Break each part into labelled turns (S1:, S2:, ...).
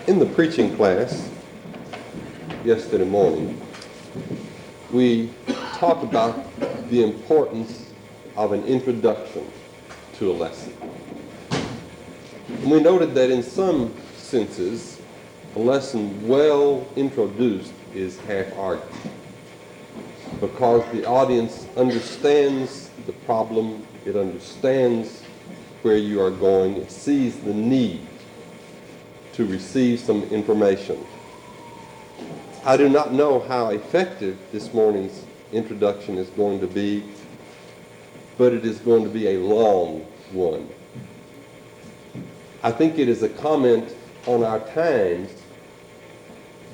S1: In the preaching class yesterday morning, we talked about the importance of an introduction to a lesson. And we noted that in some senses, a lesson well introduced is half-argued because the audience understands the problem, it understands where you are going, it sees the need to receive some information. I do not know how effective this morning's introduction is going to be, but it is going to be a long one. I think it is a comment on our times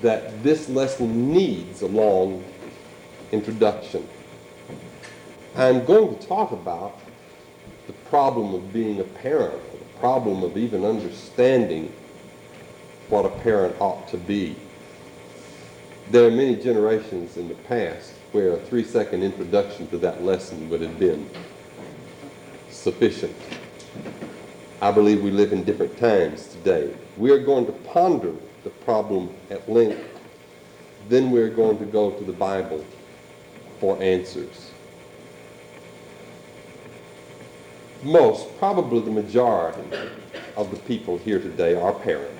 S1: that this lesson needs a long introduction. I'm going to talk about the problem of being a parent, or the problem of even understanding what a parent ought to be. There are many generations in the past where a 3-second introduction to that lesson would have been sufficient. I believe we live in different times today. We are going to ponder the problem at length. Then we're going to go to the Bible for answers. Most, probably the majority of the people here today are parents.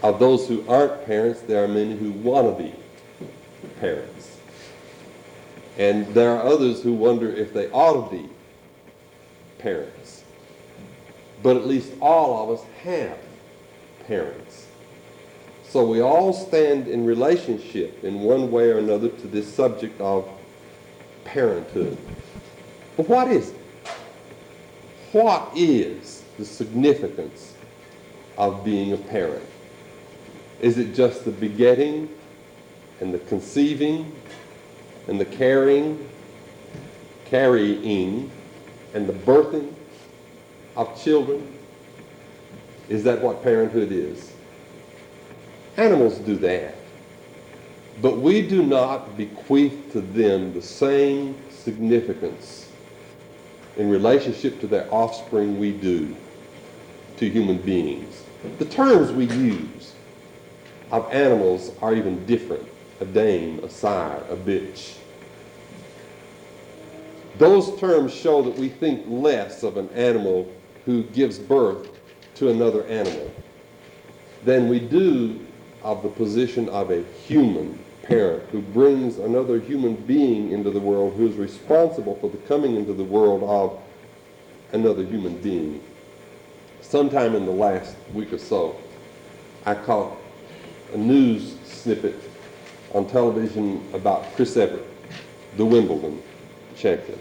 S1: Of those who aren't parents, there are many who want to be parents. And there are others who wonder if they ought to be parents. But at least all of us have parents. So we all stand in relationship in one way or another to this subject of parenthood. But what is it? What is the significance of being a parent? Is it just the begetting and the conceiving and the carrying and the birthing of children? Is that what parenthood is? Animals do that. But we do not bequeath to them the same significance in relationship to their offspring we do to human beings. The terms we use of animals are even different. A dame, a sire, a bitch. Those terms show that we think less of an animal who gives birth to another animal than we do of the position of a human parent who brings another human being into the world, who is responsible for the coming into the world of another human being. Sometime in the last week or so, I caught a news snippet on television about Chris Evert, the Wimbledon champion.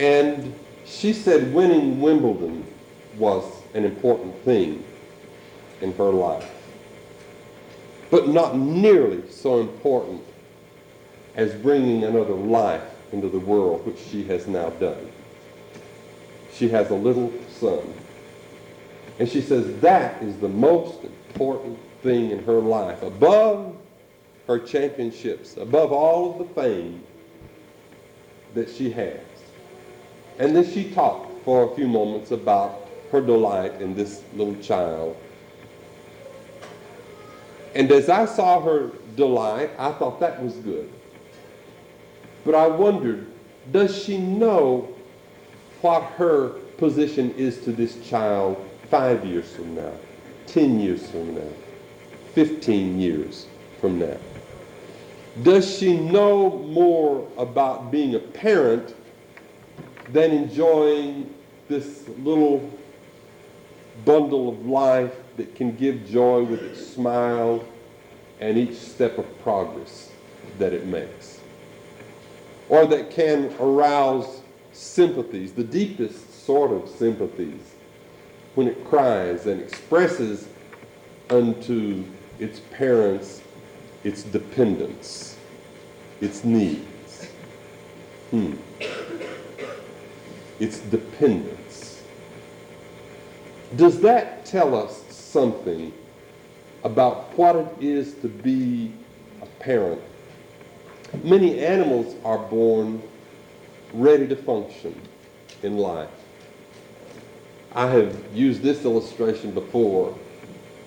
S1: And she said winning Wimbledon was an important thing in her life, but not nearly so important as bringing another life into the world, which she has now done. She has a little son. And she says that is the most important thing in her life, above her championships, above all of the fame that she has. And then she talked for a few moments about her delight in this little child. And as I saw her delight, I thought that was good. But I wondered, does she know what her position is to this child 5 years from now, 10 years from now, 15 years from now? Does she know more about being a parent than enjoying this little bundle of life that can give joy with its smile and each step of progress that it makes? Or that can arouse sympathies, the deepest sort of sympathies, when it cries and expresses unto its parents its dependence, its needs. Its dependence. Does that tell us something about what it is to be a parent? Many animals are born ready to function in life. I have used this illustration before.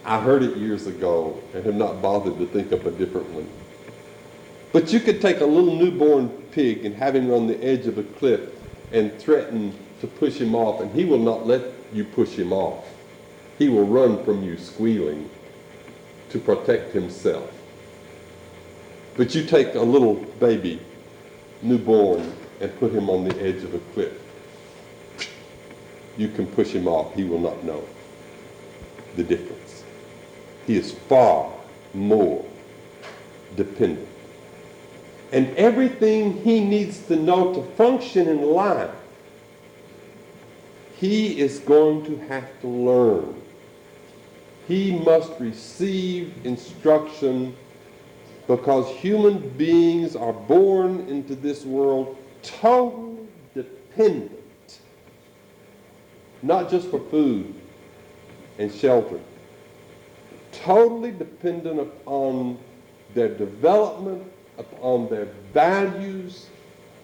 S1: I heard it years ago and have not bothered to think up a different one. But you could take a little newborn pig and have him on the edge of a cliff and threaten to push him off, and he will not let you push him off. He will run from you squealing to protect himself. But you take a little baby, newborn, and put him on the edge of a cliff. You can push him off. He will not know the difference. He is far more dependent. And everything he needs to know to function in life, he is going to have to learn. He must receive instruction, because human beings are born into this world totally dependent, not just for food and shelter, totally dependent upon their development, upon their values,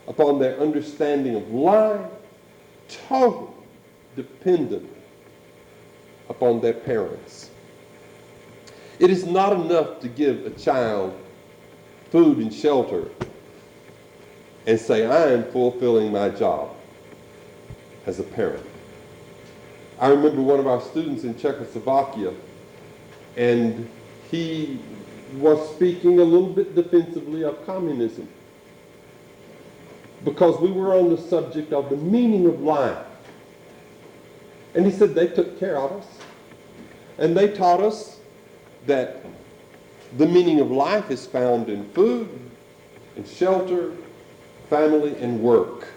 S1: upon their understanding of life, totally dependent upon their parents. It is not enough to give a child food and shelter and say, I am fulfilling my job as a parent. I remember one of our students in Czechoslovakia, and he was speaking a little bit defensively of communism, because we were on the subject of the meaning of life. And he said they took care of us, and they taught us that the meaning of life is found in food, in shelter, family, and work.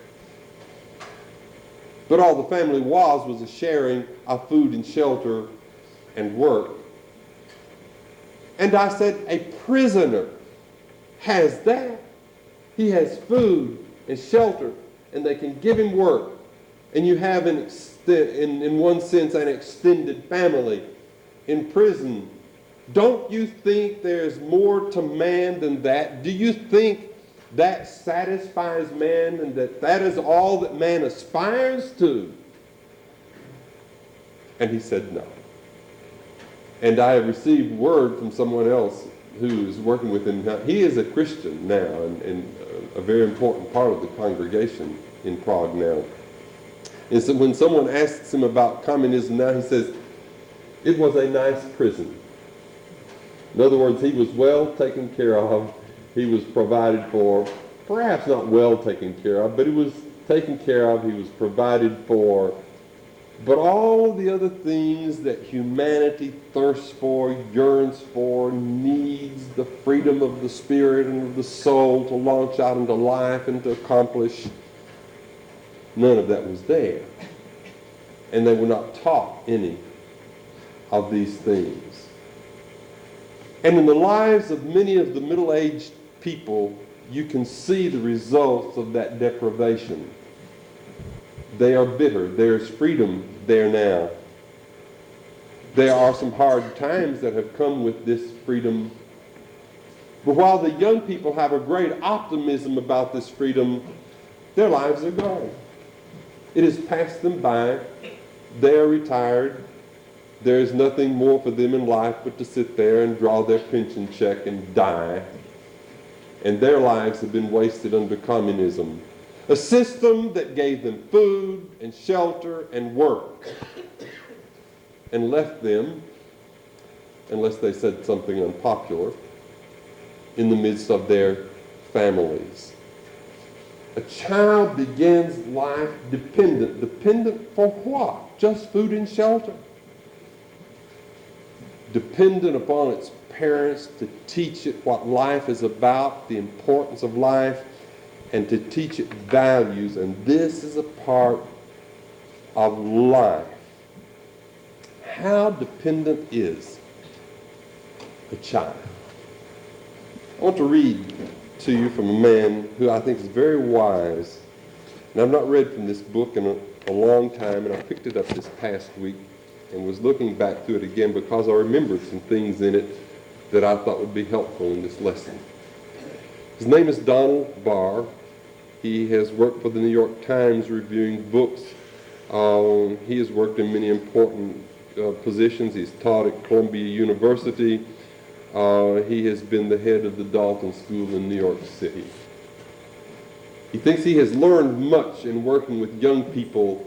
S1: But all the family was a sharing of food and shelter and work. And I said, a prisoner has that. He has food and shelter, and they can give him work. And you have, in one sense, an extended family in prison. Don't you think there's more to man than that? Do you think that satisfies man, and that is all that man aspires to? And he said no. And I have received word from someone else who is working with him. He is a Christian now, and a very important part of the congregation in Prague now. And so when someone asks him about communism now, he says, it was a nice prison. In other words, he was well taken care of. He was provided for, perhaps not well taken care of, but he was taken care of. He was provided for. But all the other things that humanity thirsts for, yearns for, needs the freedom of the spirit and of the soul to launch out into life and to accomplish, none of that was there. And they were not taught any of these things. And in the lives of many of the middle-aged people, you can see the results of that deprivation. They are bitter. There is freedom there now. There are some hard times that have come with this freedom. But while the young people have a great optimism about this freedom, their lives are gone. It has passed them by. They are retired. There is nothing more for them in life but to sit there and draw their pension check and die. And their lives have been wasted under communism, a system that gave them food and shelter and work, and left them, unless they said something unpopular, in the midst of their families. A child begins life dependent. Dependent for what? Just food and shelter. Dependent upon its parents to teach it what life is about, the importance of life, and to teach it values. And this is a part of life. How dependent is a child? I want to read to you from a man who I think is very wise. And I've not read from this book in a long time, and I picked it up this past week and was looking back through it again because I remembered some things in it that I thought would be helpful in this lesson. His name is Donald Barr. He has worked for the New York Times reviewing books He has worked in many important positions. He's taught at Columbia University. He has been the head of the Dalton School in New York City. He thinks he has learned much in working with young people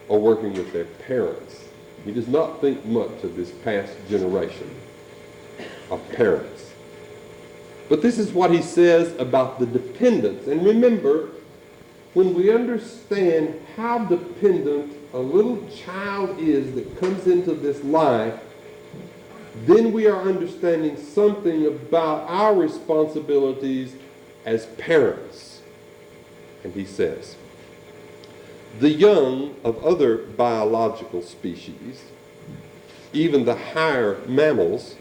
S1: or working with their parents. He does not think much of this past generation of parents. But this is what he says about the dependence. And remember, when we understand how dependent a little child is that comes into this life, then we are understanding something about our responsibilities as parents. And he says, the young of other biological species, even the higher mammals,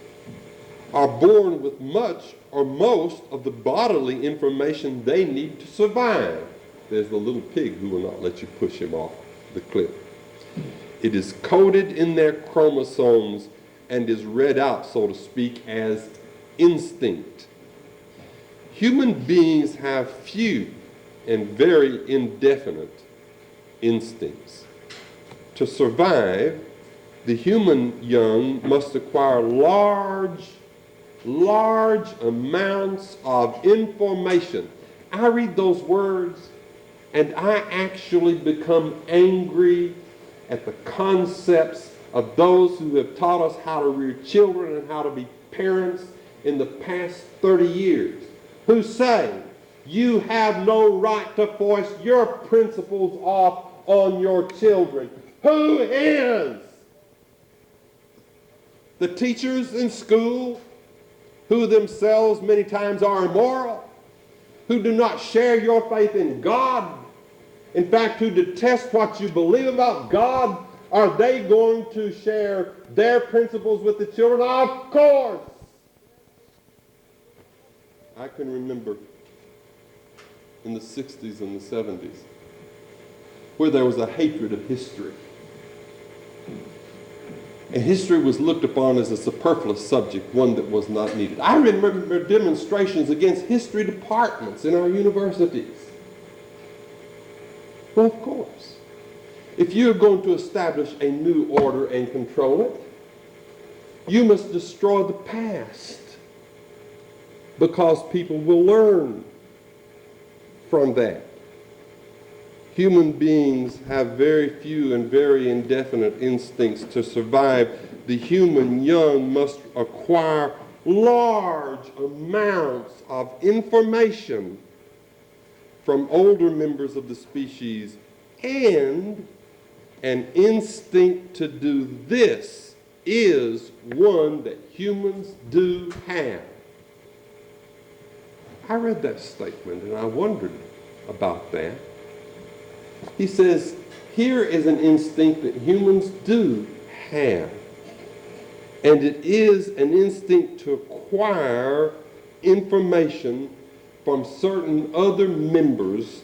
S1: are born with much or most of the bodily information they need to survive. There's the little pig who will not let you push him off the cliff. It is coded in their chromosomes and is read out, so to speak, as instinct. Human beings have few and very indefinite instincts. To survive, the human young must acquire large amounts of information. I read those words and I actually become angry at the concepts of those who have taught us how to rear children and how to be parents in the past 30 years, who say, you have no right to force your principles off on your children. Who is? The teachers in school, who themselves many times are immoral, who do not share your faith in God, in fact, who detest what you believe about God, are they going to share their principles with the children? Of course. I can remember in the 60s and the 70s where there was a hatred of history. And history was looked upon as a superfluous subject, one that was not needed. I remember demonstrations against history departments in our universities. Well, of course. If you're going to establish a new order and control it, you must destroy the past, because people will learn from that. Human beings have very few and very indefinite instincts. To survive, the human young must acquire large amounts of information from older members of the species, and an instinct to do this is one that humans do have. I read that statement and I wondered about that. He says, here is an instinct that humans do have. And it is an instinct to acquire information from certain other members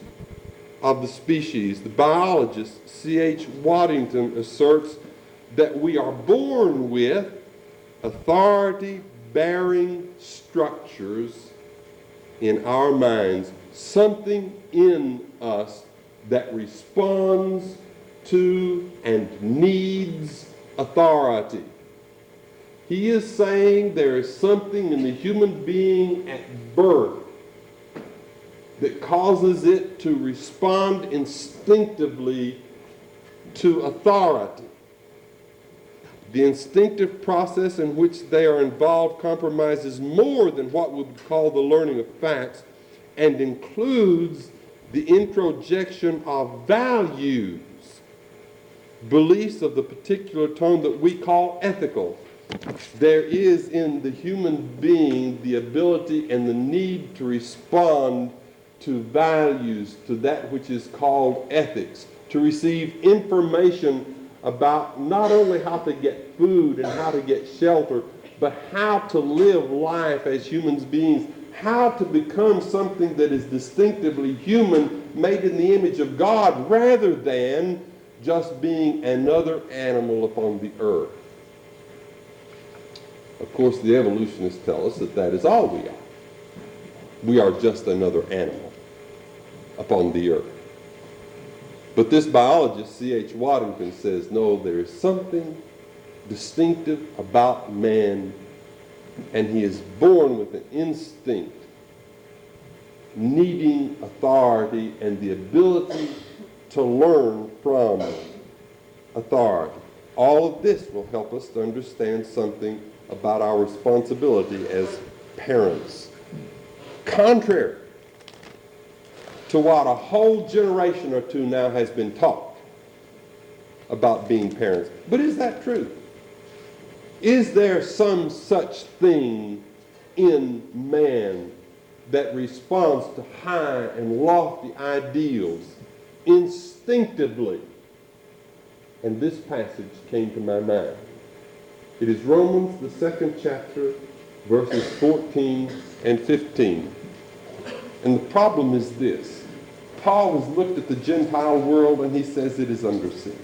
S1: of the species. The biologist C.H. Waddington asserts that we are born with authority-bearing structures in our minds, something in us that responds to and needs authority. He is saying there is something in the human being at birth that causes it to respond instinctively to authority. The instinctive process in which they are involved compromises more than what we would call the learning of facts, and includes the introjection of values, beliefs of the particular tone that we call ethical. There is in the human being the ability and the need to respond to values, to that which is called ethics, to receive information about not only how to get food and how to get shelter, but how to live life as human beings, how to become something that is distinctively human, made in the image of God, rather than just being another animal upon the earth. Of course, the evolutionists tell us that that is all we are. We are just another animal upon the earth. But this biologist, C.H. Waddington, says, no, there is something distinctive about man, and he is born with an instinct needing authority and the ability to learn from authority. All of this will help us to understand something about our responsibility as parents. Contrary to what a whole generation or two now has been taught about being parents. But is that true? Is there some such thing in man that responds to high and lofty ideals instinctively? And this passage came to my mind. It is Romans, the 2nd chapter, verses 14 and 15. And the problem is this. Paul has looked at the Gentile world and he says it is under sin.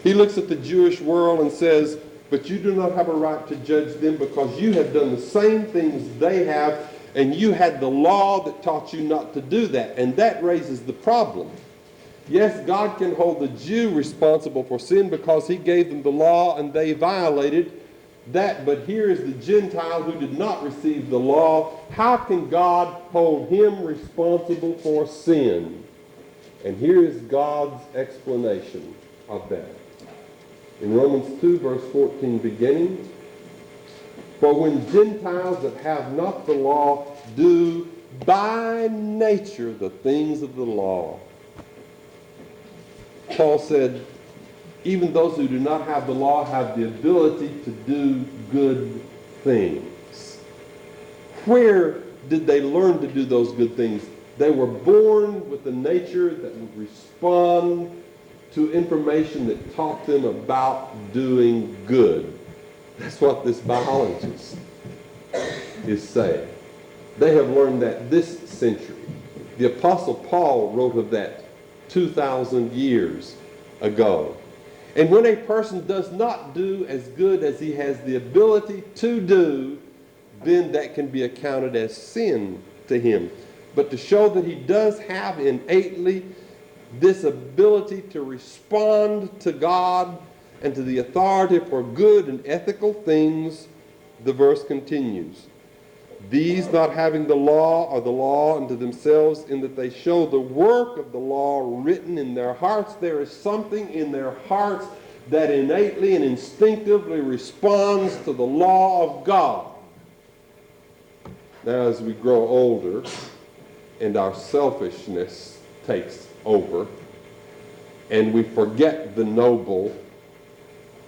S1: He looks at the Jewish world and says, but you do not have a right to judge them because you have done the same things they have, and you had the law that taught you not to do that. And that raises the problem. Yes, God can hold the Jew responsible for sin because he gave them the law and they violated that. But here is the Gentile who did not receive the law. How can God hold him responsible for sin? And here is God's explanation of that. In Romans 2, verse 14 beginning, for when Gentiles that have not the law do by nature the things of the law, Paul said, even those who do not have the law have the ability to do good things. Where did they learn to do those good things? They were born with a nature that would respond to information that taught them about doing good. That's what this biologist is saying. They have learned that this century. The Apostle Paul wrote of that 2,000 years ago. And when a person does not do as good as he has the ability to do, then that can be accounted as sin to him. But to show that he does have innately this ability to respond to God and to the authority for good and ethical things, the verse continues. These not having the law are the law unto themselves, in that they show the work of the law written in their hearts. There is something in their hearts that innately and instinctively responds to the law of God. Now, as we grow older and our selfishness takes over, and we forget the noble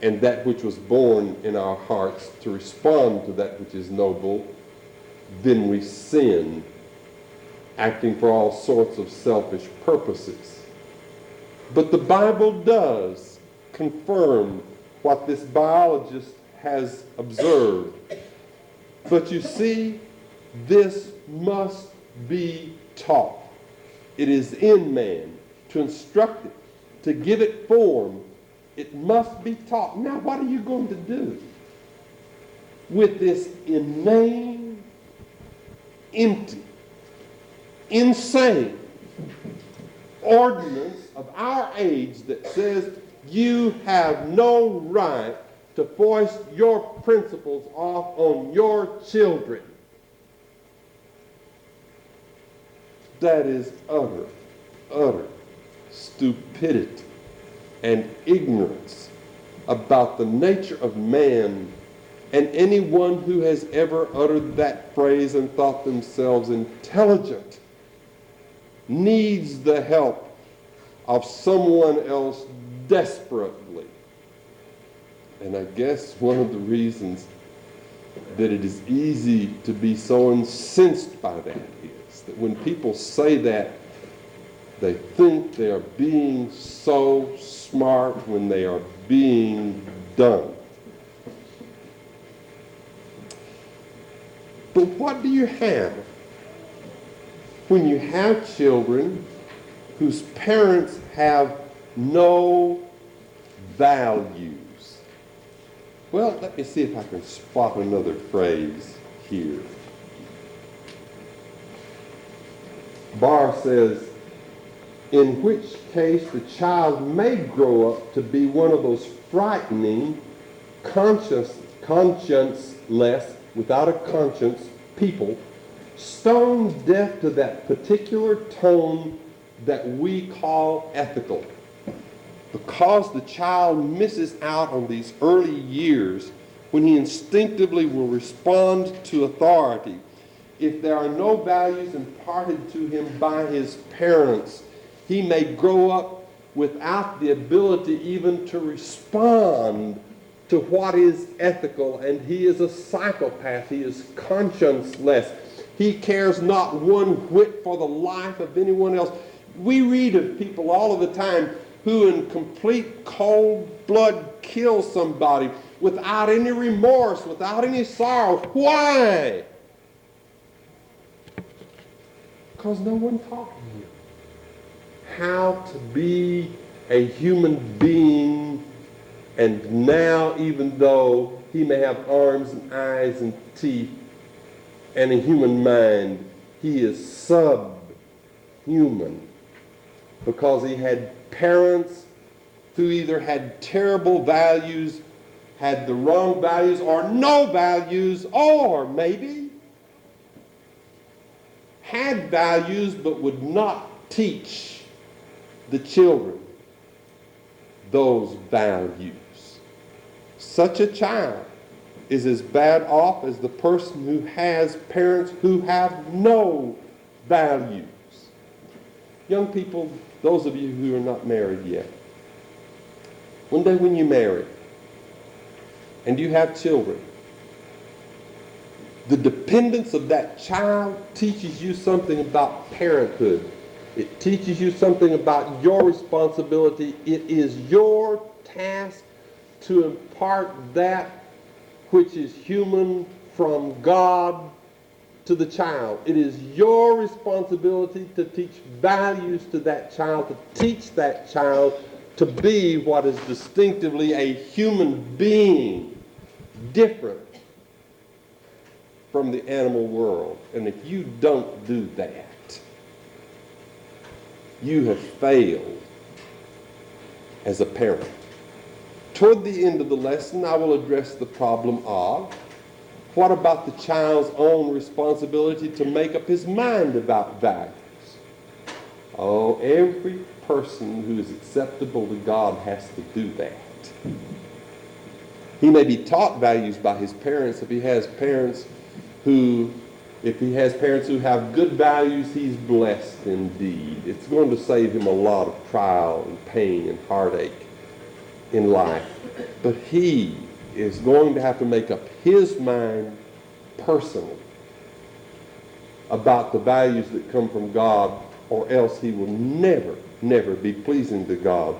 S1: and that which was born in our hearts to respond to that which is noble, then we sin, acting for all sorts of selfish purposes. But the Bible does confirm what this biologist has observed. But you see, this must be taught. It is in man to instruct it, to give it form. It must be taught. Now, what are you going to do with this inane, empty, insane ordinance of our age that says you have no right to foist your principles off on your children? That is utter stupidity and ignorance about the nature of man. And anyone who has ever uttered that phrase and thought themselves intelligent needs the help of someone else desperately. And I guess one of the reasons that it is easy to be so incensed by that is that when people say that, they think they are being so smart when they are being dumb. But what do you have when you have children whose parents have no values? Well, let me see if I can spot another phrase here. Barr says, in which case the child may grow up to be one of those frightening, conscienceless, without a conscience people, stone deaf to that particular tone that we call ethical. Because the child misses out on these early years when he instinctively will respond to authority. If there are no values imparted to him by his parents, he may grow up without the ability even to respond to what is ethical, and he is a psychopath. He is conscienceless. He cares not one whit for the life of anyone else. We read of people all of the time who in complete cold blood kill somebody without any remorse, without any sorrow. Why? Because no one taught him how to be a human being. And now, even though he may have arms and eyes and teeth and a human mind, he is subhuman because he had parents who either had terrible values, had the wrong values, or no values, or maybe had values but would not teach the children those values. Such a child is as bad off as the person who has parents who have no values. Young people, those of you who are not married yet, one day when you marry and you have children, the dependence of that child teaches you something about parenthood. It teaches you something about your responsibility. It is your task to impart that which is human from God to the child. It is your responsibility to teach values to that child, to teach that child to be what is distinctively a human being, different from the animal world. And if you don't do that, you have failed as a parent. Toward the end of the lesson, I will address the problem of what about the child's own responsibility to make up his mind about values? Oh, every person who is acceptable to God has to do that. He may be taught values by his parents if he has parents who have good values, he's blessed indeed. It's going to save him a lot of trial and pain and heartache in life. But he is going to have to make up his mind personally about the values that come from God, or else he will never, never be pleasing to God.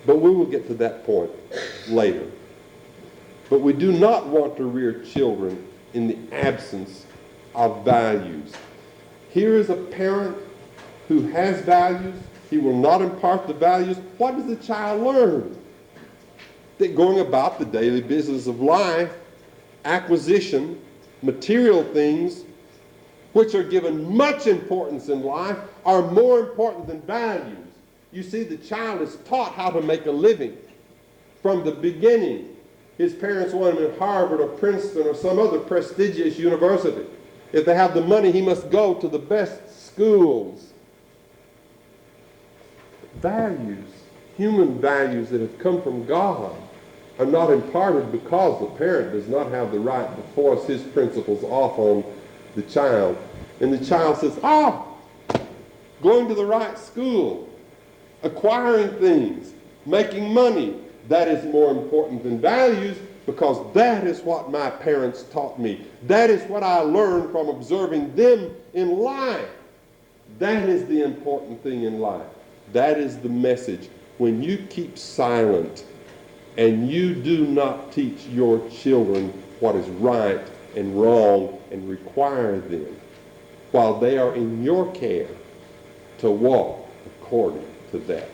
S1: But we will get to that point later. But we do not want to rear children in the absence of values. Here is a parent who has values. He will not impart the values. What does the child learn? That going about the daily business of life, acquisition, material things, which are given much importance in life, are more important than values. You see, the child is taught how to make a living from the beginning. His parents want him at Harvard or Princeton or some other prestigious university. If they have the money, he must go to the best schools. Values, human values that have come from God, are not imparted because the parent does not have the right to force his principles off on the child. And the child says, going to the right school, acquiring things, making money, that is more important than values, because that is what my parents taught me. That is what I learned from observing them in life. That is the important thing in life. That is the message. When you keep silent and you do not teach your children what is right and wrong and require them, while they are in your care, to walk according to that.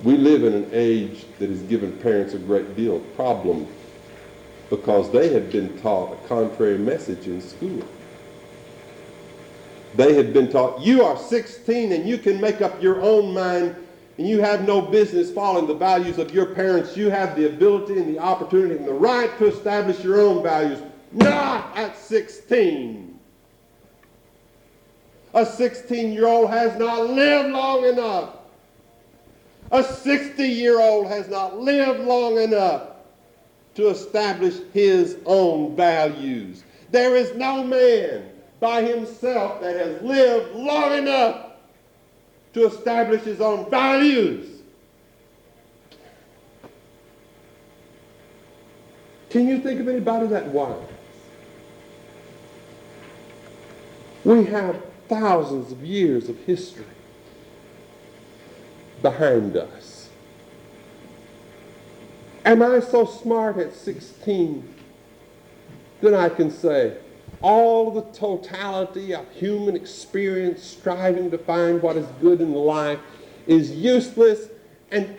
S1: We live in an age that has given parents a great deal of problem because they have been taught a contrary message in school. They had been taught, you are 16 and you can make up your own mind and you have no business following the values of your parents. You have the ability and the opportunity and the right to establish your own values. Not at 16. A 16-year-old has not lived long enough. A 60-year-old has not lived long enough to establish his own values. There is no man by himself that has lived long enough to establish his own values. Can you think of anybody that wise? We have thousands of years of history behind us. Am I so smart at 16 that I can say all the totality of human experience striving to find what is good in life is useless, and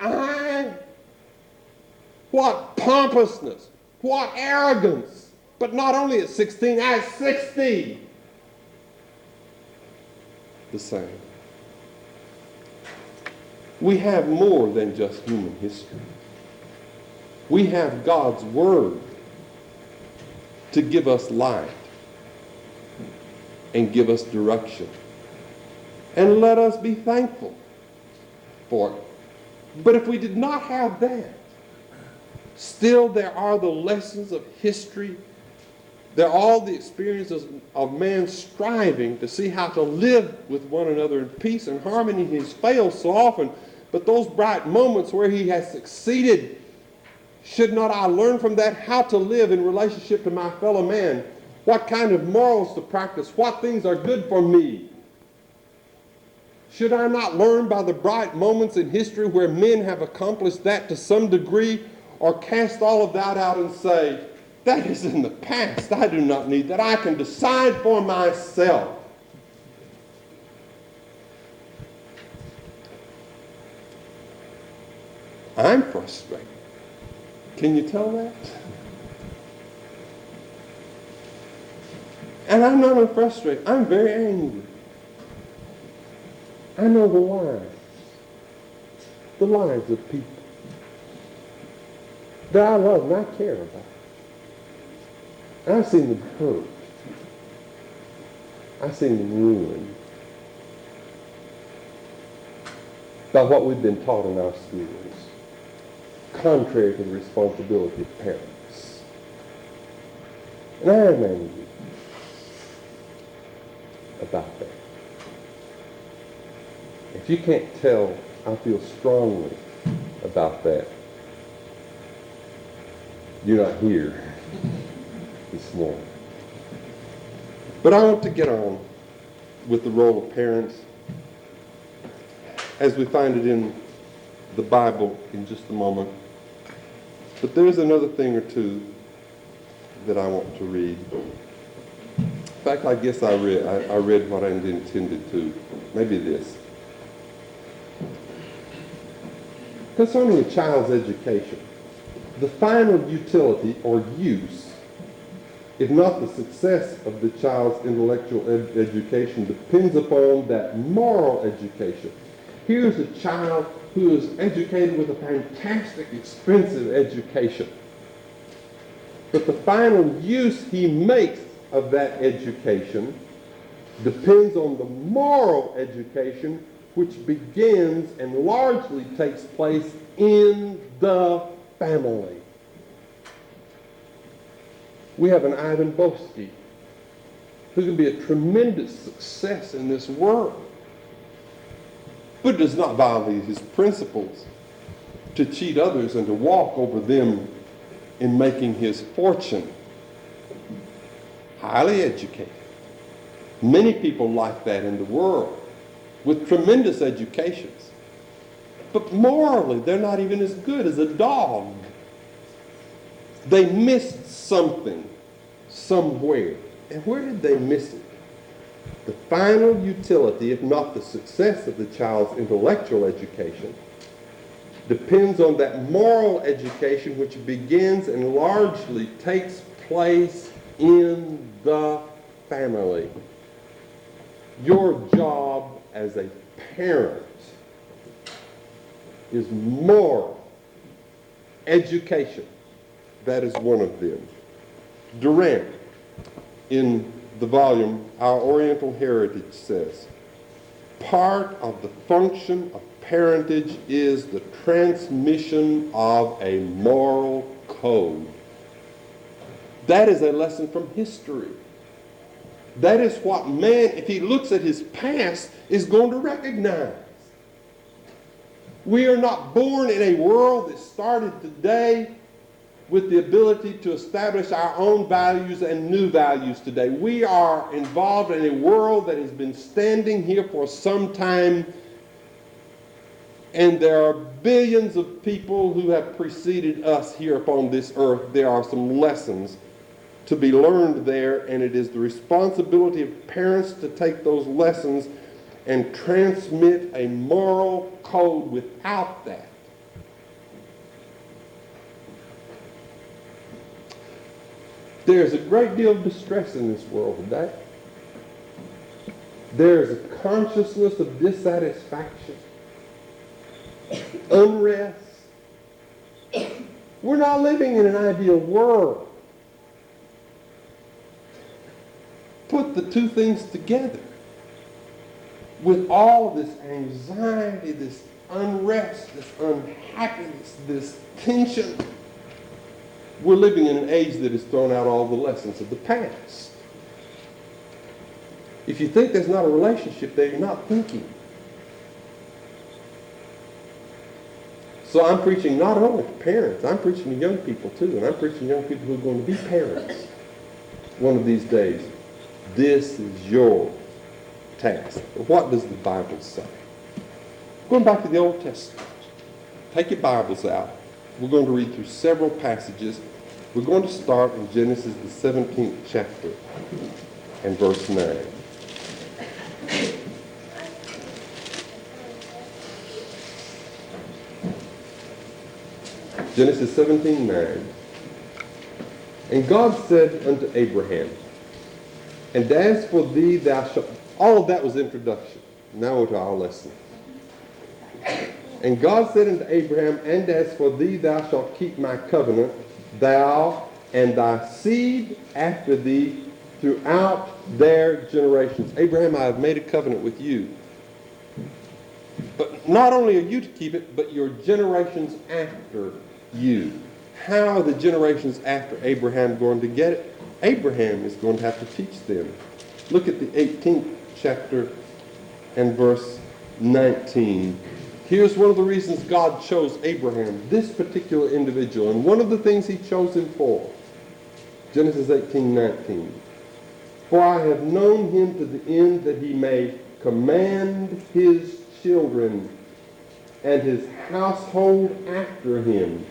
S1: what pompousness, what arrogance, but not only at 16, at 60, the same. We have more than just human history. We have God's Word to give us light and give us direction. And let us be thankful for it. But if we did not have that, still there are the lessons of history. There are all the experiences of man striving to see how to live with one another in peace and harmony. He's failed so often. But those bright moments where he has succeeded, should not I learn from that how to live in relationship to my fellow man? What kind of morals to practice? What things are good for me? Should I not learn by the bright moments in history where men have accomplished that to some degree, or cast all of that out and say, that is in the past. I do not need that. I can decide for myself. I'm frustrated. Can you tell that? And I'm not only frustrated, I'm very angry. I know the lives of people that I love and I care about. And I've seen them hurt. I've seen them ruined by what we've been taught in our schools, contrary to the responsibility of parents. And I am angry about that. If you can't tell, I feel strongly about that. You're not here this morning. But I want to get on with the role of parents as we find it in the Bible in just a moment. But there's another thing or two that I want to read. In fact, I guess I read what I intended to. Maybe this. Concerning a child's education, the final utility or use, if not the success of the child's intellectual education, depends upon that moral education. Here's a child who is educated with a fantastic, expensive education. But the final use he makes of that education depends on the moral education, which begins and largely takes place in the family. We have an Ivan Boesky who can be a tremendous success in this world, but does not violate his principles to cheat others and to walk over them in making his fortune. Highly educated. Many people like that in the world with tremendous educations. But morally, they're not even as good as a dog. They missed something somewhere. And where did they miss it? The final utility, if not the success of the child's intellectual education, depends on that moral education which begins and largely takes place in the family. Your job as a parent is moral education. That is one of them. Durant, in the volume Our Oriental Heritage, says, part of the function of parentage is the transmission of a moral code. That is a lesson from history. That is what man, if he looks at his past, is going to recognize. We are not born in a world that started today with the ability to establish our own values and new values today. We are involved in a world that has been standing here for some time, and there are billions of people who have preceded us here upon this earth. There are some lessons to be learned there, and it is the responsibility of parents to take those lessons and transmit a moral code. Without that, there's a great deal of distress in this world today. There's a consciousness of dissatisfaction, unrest. We're not living in an ideal world. Put the two things together. With all this anxiety, this unrest, this unhappiness, this tension, we're living in an age that has thrown out all the lessons of the past. If you think there's not a relationship there, you're not thinking. So I'm preaching not only to parents, I'm preaching to young people too, and I'm preaching to young people who are going to be parents one of these days. This is your task. What does the Bible say? Going back to the Old Testament. Take your Bibles out. We're going to read through several passages. We're going to start in Genesis, the 17th chapter, and verse 9. Genesis 17:9. And God said unto Abraham, and as for thee, thou shalt... All of that was introduction. Now to our lesson. And God said unto Abraham, and as for thee, thou shalt keep my covenant, thou and thy seed after thee throughout their generations. Abraham, I have made a covenant with you. But not only are you to keep it, but your generations after you. How are the generations after Abraham going to get it? Abraham is going to have to teach them. Look at the 18th chapter and verse 19. Here's one of the reasons God chose Abraham, this particular individual, and one of the things he chose him for. Genesis 18:19. For I have known him to the end that he may command his children and his household after him,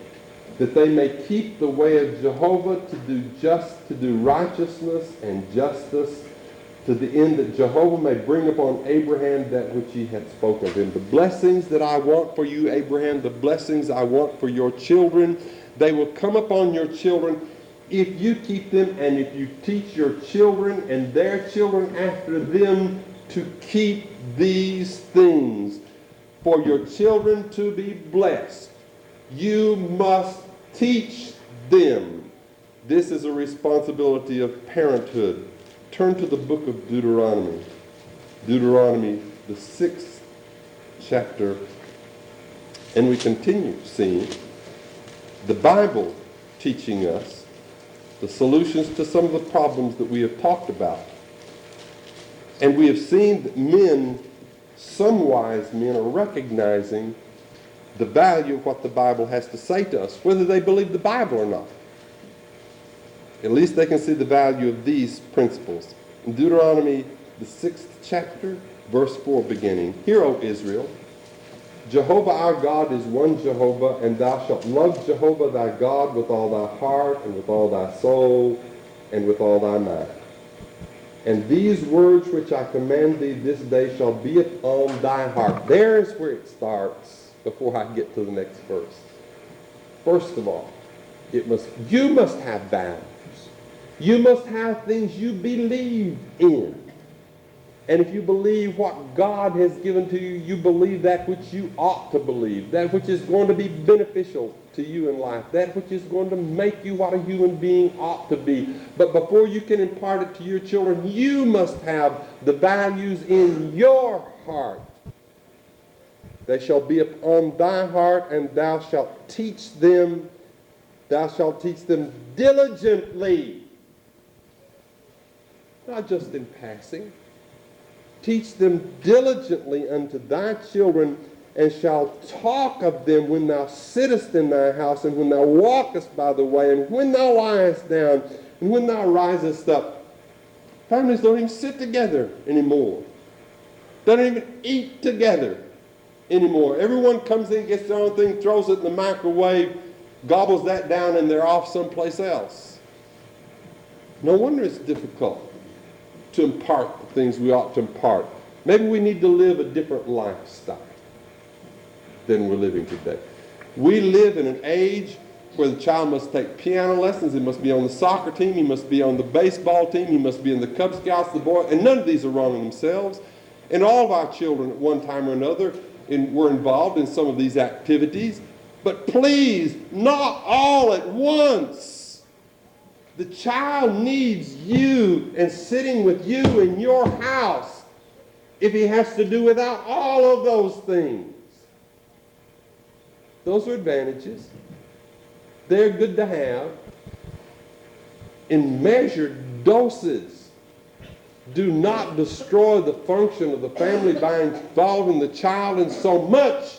S1: that they may keep the way of Jehovah to do righteousness and justice, to the end that Jehovah may bring upon Abraham that which he had spoken of him. The blessings that I want for you, Abraham, the blessings I want for your children, they will come upon your children if you keep them and if you teach your children and their children after them to keep these things. For your children to be blessed, you must teach them. This is a responsibility of parenthood. Turn to the book of Deuteronomy. Deuteronomy, the 6th chapter. And we continue seeing the Bible teaching us the solutions to some of the problems that we have talked about. And we have seen that men, some wise men, are recognizing the value of what the Bible has to say to us, whether they believe the Bible or not. At least they can see the value of these principles. In Deuteronomy, the 6th chapter, verse 4 beginning, Hear, O Israel, Jehovah our God is one Jehovah, and thou shalt love Jehovah thy God with all thy heart, and with all thy soul, and with all thy mind. And these words which I command thee this day shall be upon thy heart. There's where it starts before I get to the next verse. First of all, you must have values. You must have things you believe in. And if you believe what God has given to you, you believe that which you ought to believe, that which is going to be beneficial to you in life, that which is going to make you what a human being ought to be. But before you can impart it to your children, you must have the values in your heart. They shall be upon thy heart, and thou shalt teach them diligently. Not just in passing. Teach them diligently unto thy children, and shalt talk of them when thou sittest in thy house, and when thou walkest by the way, and when thou liest down, and when thou risest up. Families don't even sit together anymore. They don't even eat together anymore. Everyone comes in, gets their own thing, throws it in the microwave, gobbles that down, and they're off someplace else. No wonder it's difficult to impart the things we ought to impart. Maybe we need to live a different lifestyle than we're living today. We live in an age where the child must take piano lessons, he must be on the soccer team, he must be on the baseball team, he must be in the Cub Scouts, the Boy, and none of these are wrong in themselves. And all of our children at one time or another were involved in some of these activities. But please, not all at once. The child needs you and sitting with you in your house if he has to do without all of those things. Those are advantages. They're good to have in measured doses. Do not destroy the function of the family by involving the child in so much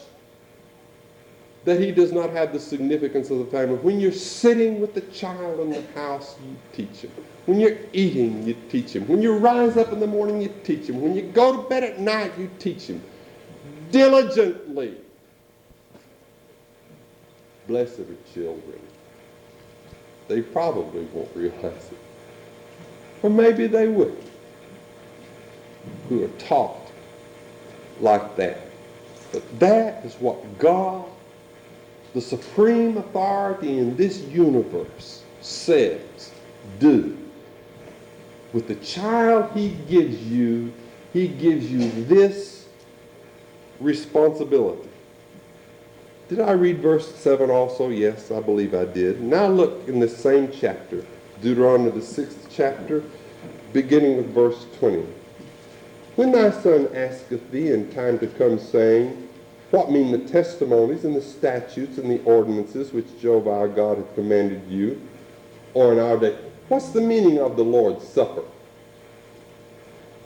S1: that he does not have the significance of the family. When you're sitting with the child in the house, you teach him. When you're eating, you teach him. When you rise up in the morning, you teach him. When you go to bed at night, you teach him. Diligently. Blessed are children. They probably won't realize it. Or maybe they will. Who are taught like that. But that is what God, the supreme authority in this universe, says, do. With the child he gives you this responsibility. Did I read verse 7 also? Yes, I believe I did. Now look in the same chapter, Deuteronomy the 6th chapter, beginning with verse 20. When thy son asketh thee in time to come, saying, what mean the testimonies and the statutes and the ordinances which Jehovah our God hath commanded you? Or in our day, what's the meaning of the Lord's Supper?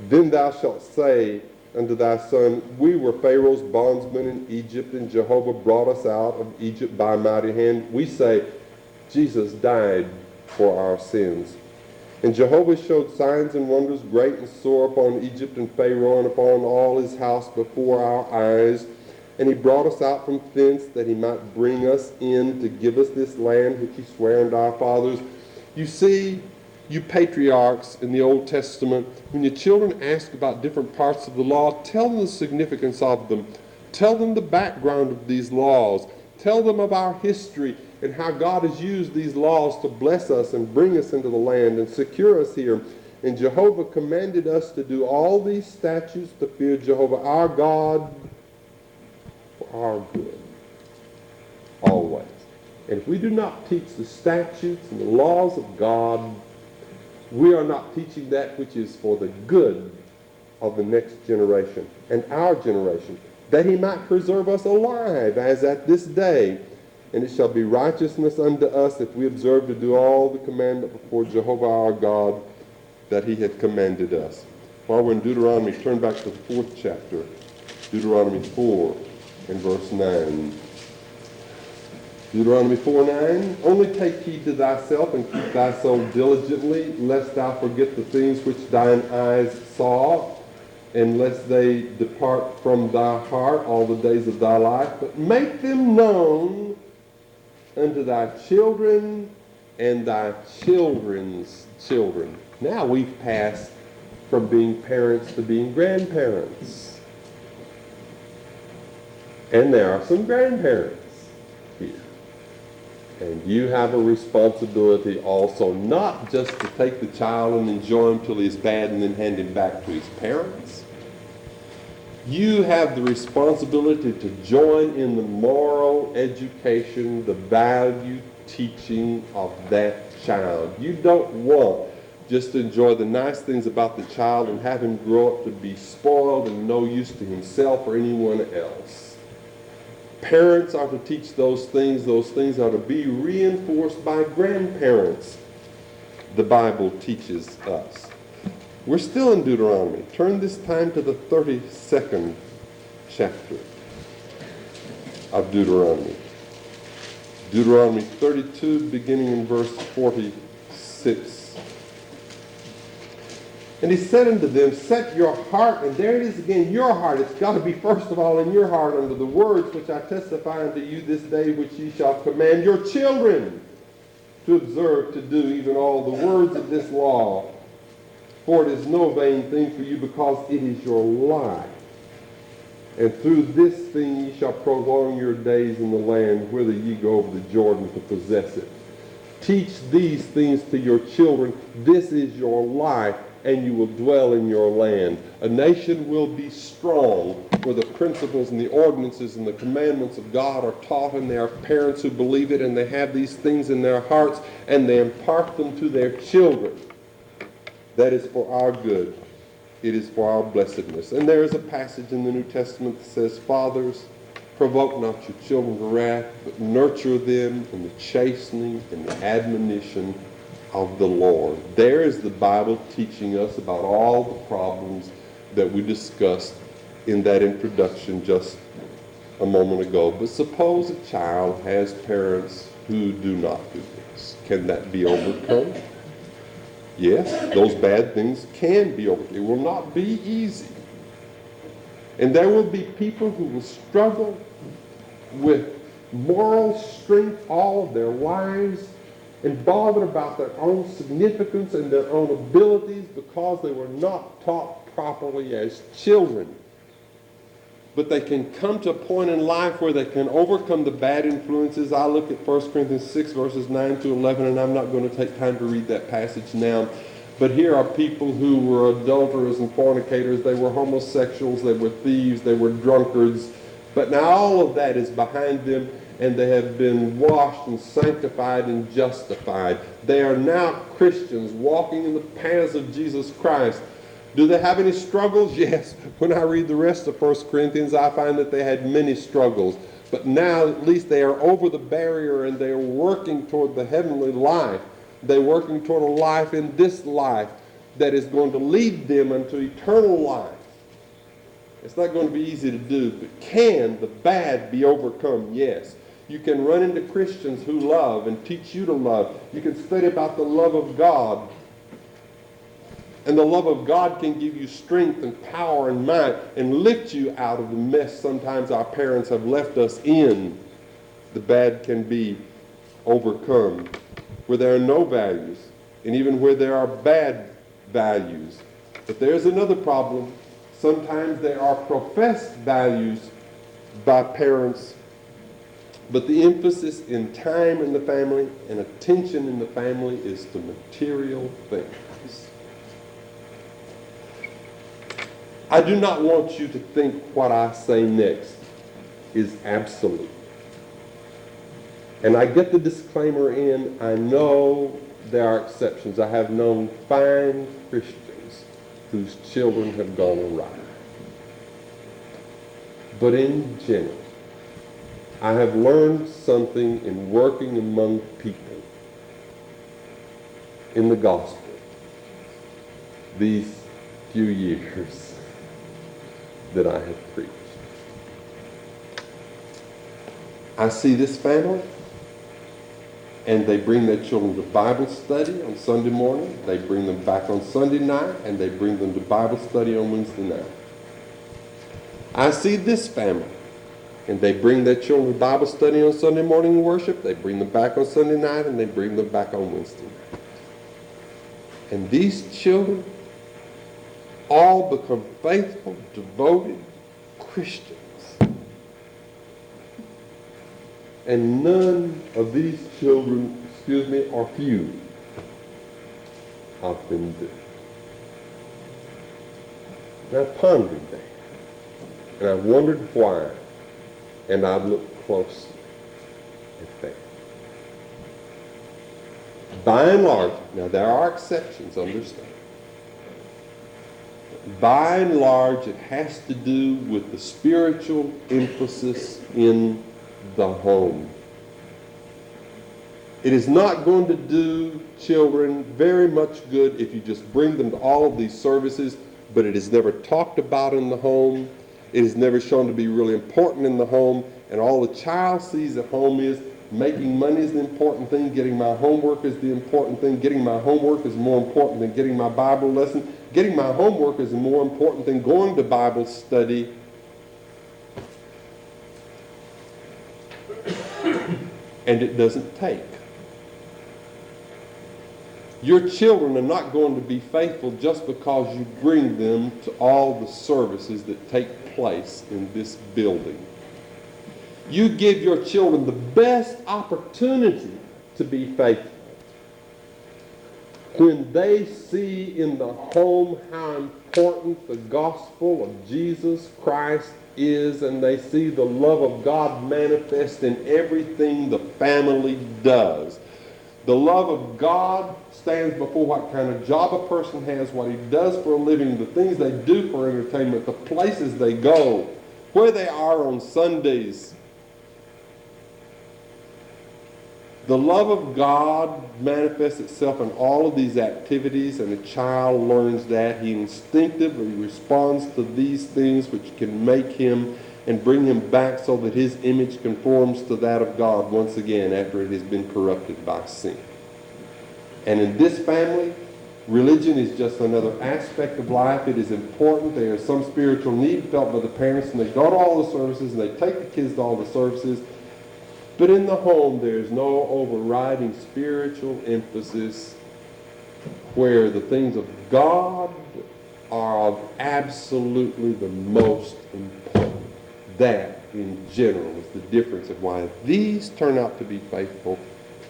S1: Then thou shalt say unto thy son, we were Pharaoh's bondsmen in Egypt, and Jehovah brought us out of Egypt by a mighty hand. We say, Jesus died for our sins. And Jehovah showed signs and wonders great and sore upon Egypt and Pharaoh and upon all his house before our eyes. And he brought us out from thence that he might bring us in to give us this land which he sware unto our fathers. You see, you patriarchs in the Old Testament, when your children ask about different parts of the law, tell them the significance of them. Tell them the background of these laws. Tell them of our history and how God has used these laws to bless us and bring us into the land and secure us here. And Jehovah commanded us to do all these statutes to fear Jehovah our God for our good. Always. And if we do not teach the statutes and the laws of God, we are not teaching that which is for the good of the next generation and our generation, that he might preserve us alive as at this day. And it shall be righteousness unto us if we observe to do all the commandment before Jehovah our God that he hath commanded us. While we're in Deuteronomy, turn back to the 4th chapter, Deuteronomy 4 and verse 9. Deuteronomy 4:9, only take heed to thyself and keep thy soul diligently, lest thou forget the things which thine eyes saw, and lest they depart from thy heart all the days of thy life, but make them known unto thy children and thy children's children. Now we've passed from being parents to being grandparents. And there are some grandparents here. And you have a responsibility also, not just to take the child and enjoy him till he's bad and then hand him back to his parents. You have the responsibility to join in the moral education, the value teaching of that child. You don't want just to enjoy the nice things about the child and have him grow up to be spoiled and no use to himself or anyone else. Parents are to teach those things. Those things are to be reinforced by grandparents, the Bible teaches us. We're still in Deuteronomy. Turn this time to the 32nd chapter of Deuteronomy. Deuteronomy 32, beginning in verse 46. And he said unto them, set your heart, and there it is again, your heart. It's got to be first of all in your heart under the words which I testify unto you this day, which ye shall command your children to observe to do, even all the words of this law. For it is no vain thing for you, because it is your life. And through this thing ye shall prolong your days in the land, whither ye go over the Jordan to possess it. Teach these things to your children. This is your life, and you will dwell in your land. A nation will be strong where the principles and the ordinances and the commandments of God are taught, and there are parents who believe it, and they have these things in their hearts, and they impart them to their children. That is for our good. It is for our blessedness. And there is a passage in the New Testament that says, fathers, provoke not your children to wrath, but nurture them in the chastening and the admonition of the Lord. There is the Bible teaching us about all the problems that we discussed in that introduction just a moment ago. But suppose a child has parents who do not do this. Can that be overcome? Yes, those bad things can be overcome. It will not be easy. And there will be people who will struggle with moral strength all of their lives and bother about their own significance and their own abilities because they were not taught properly as children. But they can come to a point in life where they can overcome the bad influences. I look at 1 Corinthians 6, verses 9 to 11, and I'm not going to take time to read that passage now. But here are people who were adulterers and fornicators. They were homosexuals. They were thieves. They were drunkards. But now all of that is behind them, and they have been washed and sanctified and justified. They are now Christians walking in the paths of Jesus Christ. Do they have any struggles? Yes. When I read the rest of 1 Corinthians, I find that they had many struggles. But now at least they are over the barrier and they are working toward the heavenly life. They're working toward a life in this life that is going to lead them unto eternal life. It's not going to be easy to do, but can the bad be overcome? Yes. You can run into Christians who love and teach you to love. You can study about the love of God. And the love of God can give you strength and power and might and lift you out of the mess sometimes our parents have left us in. The bad can be overcome. Where there are no values, and even where there are bad values. But there's another problem. Sometimes there are professed values by parents, but the emphasis in time in the family and attention in the family is to material things. I do not want you to think what I say next is absolute. And I get the disclaimer in. I know there are exceptions. I have known fine Christians whose children have gone awry. But in general, I have learned something in working among people in the gospel these few years that I have preached. I see this family, and they bring their children to Bible study on Sunday morning. They bring them back on Sunday night, and they bring them to Bible study on Wednesday night. I see this family, and they bring their children to Bible study on Sunday morning worship. They bring them back on Sunday night, and they bring them back on Wednesday night. And these children all become faithful, devoted Christians. And none of these children, are few, have been due. And I pondered that. And I wondered why. And I looked closely at that. By and large, now there are exceptions, understand. By and large, it has to do with the spiritual emphasis in the home. It is not going to do children very much good if you just bring them to all of these services, but it is never talked about in the home. It is never shown to be really important in the home, and all the child sees at home is making money is the important thing, getting my homework is the important thing, getting my homework is more important than getting my Bible lesson, getting my homework is more important than going to Bible study. And it doesn't take. Your children are not going to be faithful just because you bring them to all the services that take place in this building. You give your children the best opportunity to be faithful when they see in the home how important the gospel of Jesus Christ is, and they see the love of God manifest in everything the family does. The love of God stands before what kind of job a person has, what he does for a living, the things they do for entertainment, the places they go, where they are on Sundays. The love of God manifests itself in all of these activities, and a child learns that. He instinctively responds to these things, which can make him and bring him back so that his image conforms to that of God once again after it has been corrupted by sin. And in this family, religion is just another aspect of life. It is important. There is some spiritual need felt by the parents, and they go to all the services, and they take the kids to all the services. But in the home, there is no overriding spiritual emphasis where the things of God are of absolutely the most important. That, in general, is the difference of why these turn out to be faithful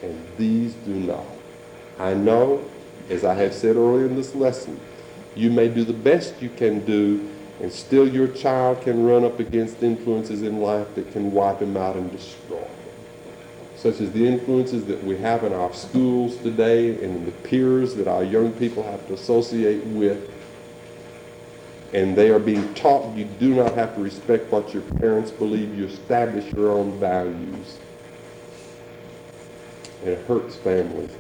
S1: and these do not. I know, as I have said earlier in this lesson, you may do the best you can do, and still your child can run up against influences in life that can wipe him out and destroy him. Such as the influences that we have in our schools today and the peers that our young people have to associate with. And they are being taught you do not have to respect what your parents believe. You establish your own values. And it hurts families.